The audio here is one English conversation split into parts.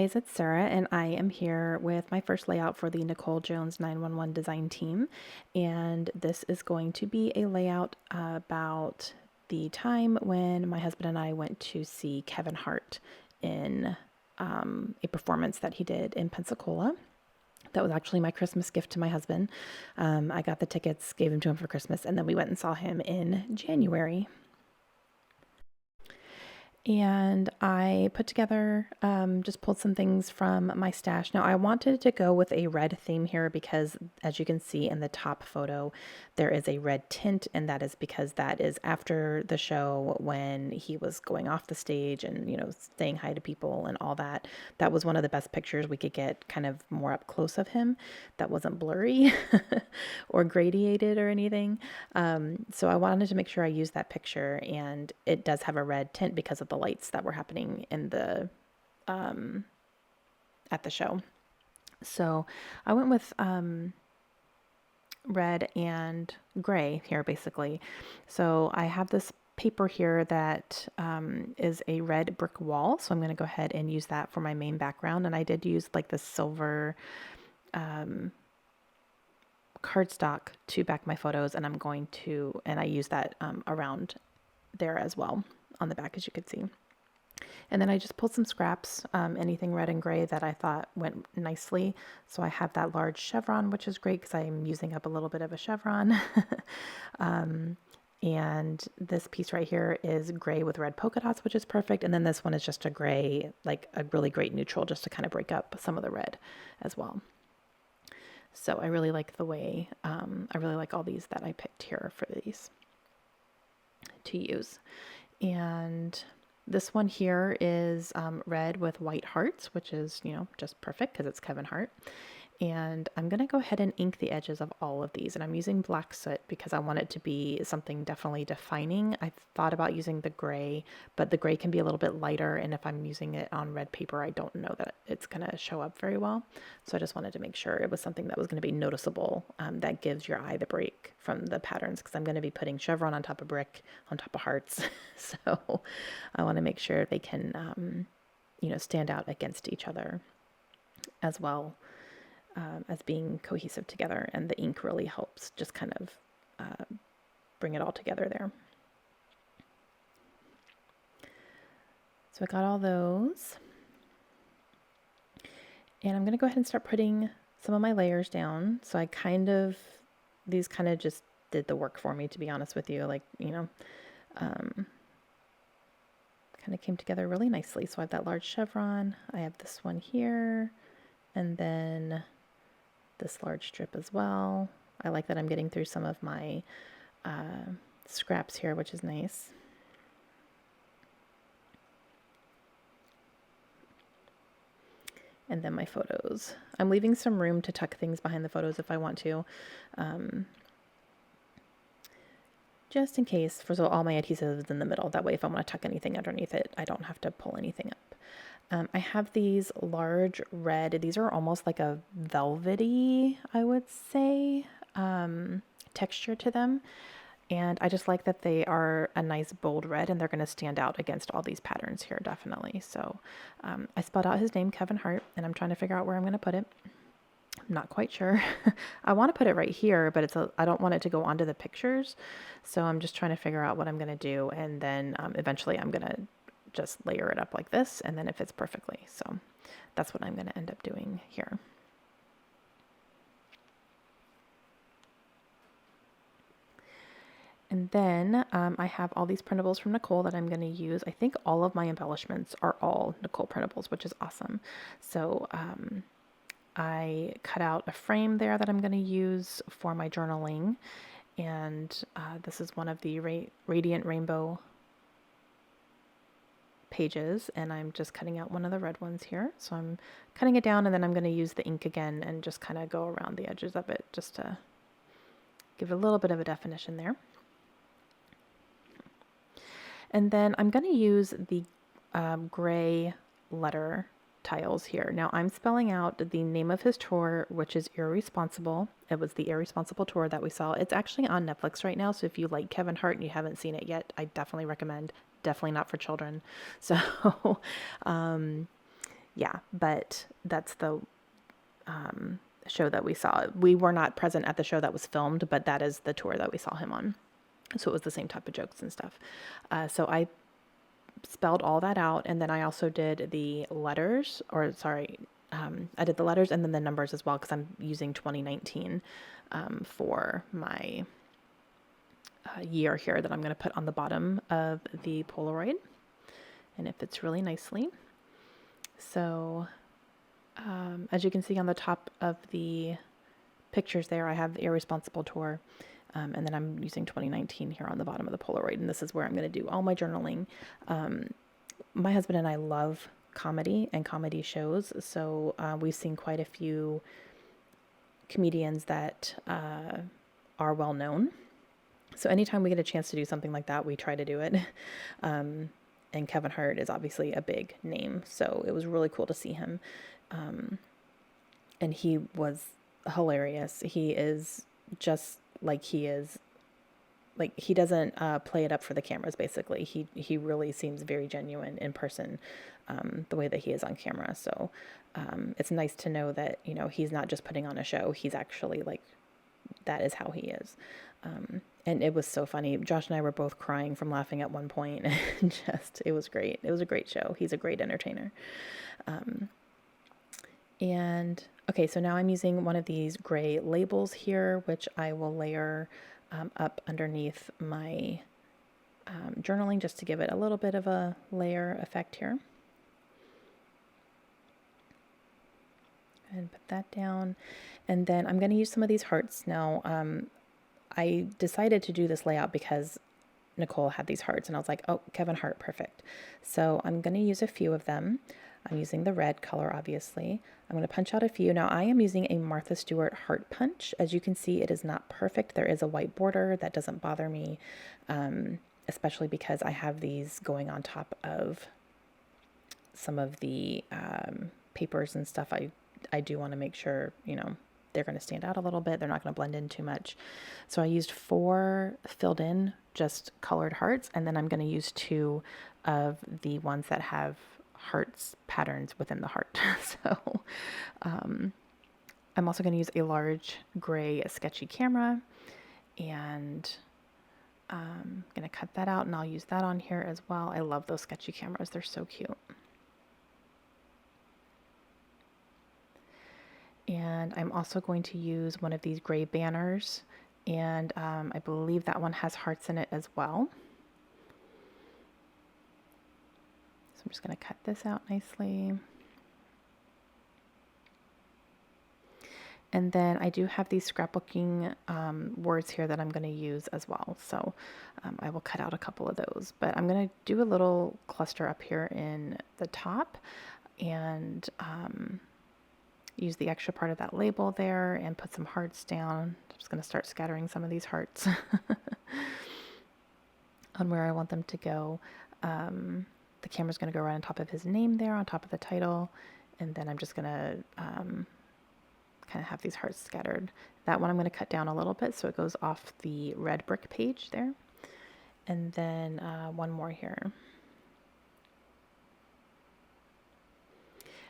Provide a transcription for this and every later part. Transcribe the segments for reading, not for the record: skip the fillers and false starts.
guys, it's Sarah, and I am here with my first layout for the Nicole Jones 911 design team. And this is going to be a layout about the time when my husband and I went to see Kevin Hart in a performance that he did in Pensacola. That was actually my Christmas gift to my husband. I got the tickets, gave them to him for Christmas, and then we went and saw him in January. And I put together, just pulled some things from my stash. Now, I wanted to go with a red theme here because, as you can see in the top photo, there is a red tint, and that is because that is after the show when he was going off the stage and, saying hi to people and all that. That was one of the best pictures we could get kind of more up close of him. That wasn't blurry or gradiated or anything. So I wanted to make sure I used that picture, and it does have a red tint because of the lights that were happening in the at the show. So I went with red and gray here basically. So I have this paper here that is a red brick wall. So I'm going to go ahead and use that for my main background. And I did use like the silver cardstock to back my photos, and I use that around there as well on the back, as you could see. And then I just pulled some scraps, anything red and gray that I thought went nicely. So I have that large chevron, which is great because I'm using up a little bit of a chevron. And this piece right here is gray with red polka dots, which is perfect. And then this one is just a gray, like a really great neutral, just to kind of break up some of the red as well. So I really like the way, I really like all these that I picked here for these to use. And this one here is red with white hearts, which is, just perfect because it's Kevin Hart. And I'm going to go ahead and ink the edges of all of these. And I'm using black soot because I want it to be something definitely defining. I thought about using the gray, but the gray can be a little bit lighter. And if I'm using it on red paper, I don't know that it's going to show up very well. So I just wanted to make sure it was something that was going to be noticeable, that gives your eye the break from the patterns, because I'm going to be putting chevron on top of brick, on top of hearts. So I want to make sure they can, stand out against each other as well. As being cohesive together, and the ink really helps just kind of bring it all together there. So I got all those, and I'm going to go ahead and start putting some of my layers down. So these kind of just did the work for me, to be honest with you. Like, kind of came together really nicely. So I have that large chevron, I have this one here, and then this large strip as well. I like that I'm getting through some of my scraps here, which is nice. And then my photos. I'm leaving some room to tuck things behind the photos if I want to. Just in case, for so all my adhesive is in the middle. That way if I want to tuck anything underneath it, I don't have to pull anything up. I have these large red, these are almost like a velvety, I would say, texture to them. And I just like that they are a nice bold red, and they're going to stand out against all these patterns here, definitely. So I spelled out his name, Kevin Hart, and I'm trying to figure out where I'm going to put it. I'm not quite sure. I want to put it right here, but I don't want it to go onto the pictures. So I'm just trying to figure out what I'm going to do. And then eventually I'm going to just layer it up like this, and then it fits perfectly. So that's what I'm going to end up doing here. And then I have all these printables from Nicole that I'm going to use. I think all of my embellishments are all Nicole printables, which is awesome. So I cut out a frame there that I'm going to use for my journaling. And this is one of the Radiant Rainbow pages, and I'm just cutting out one of the red ones here. So I'm cutting it down, and then I'm going to use the ink again and just kind of go around the edges of it just to give it a little bit of a definition there. And then I'm going to use the gray letter tiles here. Now I'm spelling out the name of his tour, which is Irresponsible. It was the Irresponsible tour that we saw. It's actually on Netflix right now, so if you like Kevin Hart and you haven't seen it yet, I definitely recommend. Definitely not for children. So Yeah, but that's the show that we saw. We were not present at the show that was filmed, but that is the tour that we saw him on. So it was the same type of jokes and stuff. So I spelled all that out, and then I also did the letters, or sorry, I did the letters and then the numbers as well, because I'm using 2019 for my year here that I'm going to put on the bottom of the Polaroid, and it fits really nicely. So as you can see on the top of the pictures there, I have the Irresponsible Tour, and then I'm using 2019 here on the bottom of the Polaroid, and this is where I'm going to do all my journaling. My husband and I love comedy and comedy shows, so we've seen quite a few comedians that are well known. So anytime we get a chance to do something like that, we try to do it. And Kevin Hart is obviously a big name, so it was really cool to see him. And he was hilarious. He is just like he is. Like, he doesn't play it up for the cameras, basically. He really seems very genuine in person, the way that he is on camera. So it's nice to know that, you know, he's not just putting on a show. He's actually, like, that is how he is. And it was so funny. Josh and I were both crying from laughing at one point. And it was great. It was a great show. He's a great entertainer. And, okay, so now I'm using one of these gray labels here, which I will layer up underneath my journaling, just to give it a little bit of a layer effect here. And put that down. And then I'm going to use some of these hearts. Now, I decided to do this layout because Nicole had these hearts, and I was like, oh, Kevin Hart, perfect. So I'm going to use a few of them. I'm using the red color, obviously. I'm going to punch out a few. Now, I am using a Martha Stewart heart punch. As you can see, it is not perfect. There is a white border. That doesn't bother me, especially because I have these going on top of some of the papers and stuff. I do want to make sure, you know, they're going to stand out a little bit. They're not going to blend in too much. So I used 4 filled in, just colored hearts, and then I'm going to use 2 of the ones that have hearts patterns within the heart. So I'm also going to use a large gray sketchy camera, and I'm going to cut that out, and I'll use that on here as well. I love those sketchy cameras. They're so cute. And I'm also going to use one of these gray banners, and I believe that one has hearts in it as well. So I'm just going to cut this out nicely. And then I do have these scrapbooking words here that I'm going to use as well. So I will cut out a couple of those. But I'm going to do a little cluster up here in the top, and use the extra part of that label there and put some hearts down. I'm just going to start scattering some of these hearts on where I want them to go. The camera's going to go right on top of his name there, on top of the title, and then I'm just going to kind of have these hearts scattered. That one I'm going to cut down a little bit so it goes off the red brick page there. And then one more here.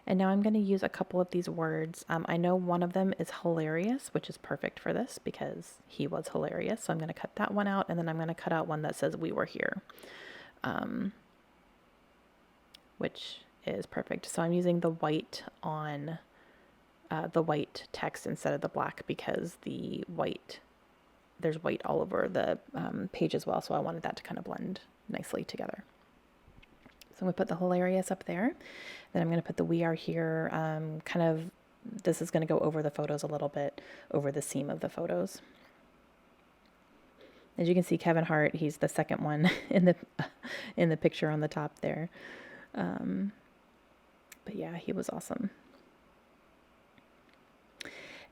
And now I'm going to use a couple of these words. I know one of them is hilarious, which is perfect for this because he was hilarious. So I'm going to cut that one out, and then I'm going to cut out one that says "We were here," which is perfect. So I'm using the white on the white text instead of the black because there's white all over the page as well. So I wanted that to kind of blend nicely together. So I'm going to put the hilarious up there. Then I'm going to put the "we are here." Kind of, this is going to go over the photos a little bit, over the seam of the photos. As you can see, Kevin Hart, he's the second one in the picture on the top there. But yeah, he was awesome.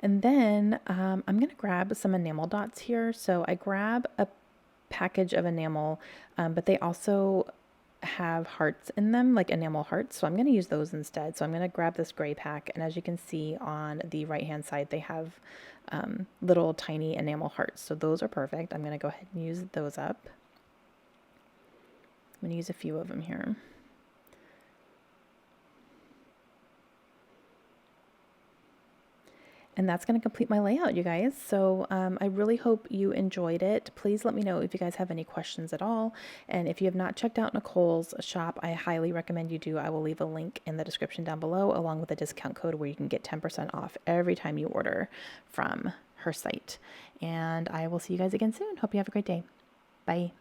And then I'm going to grab some enamel dots here. So I grab a package of enamel, but they also have hearts in them, like enamel hearts. So I'm going to use those instead. So I'm going to grab this gray pack. And as you can see on the right hand side, they have little tiny enamel hearts. So those are perfect. I'm going to go ahead and use those up. I'm going to use a few of them here. And that's going to complete my layout, you guys. So I really hope you enjoyed it. Please let me know if you guys have any questions at all. And if you have not checked out Nicole's shop, I highly recommend you do. I will leave a link in the description down below, along with a discount code where you can get 10% off every time you order from her site. And I will see you guys again soon. Hope you have a great day. Bye.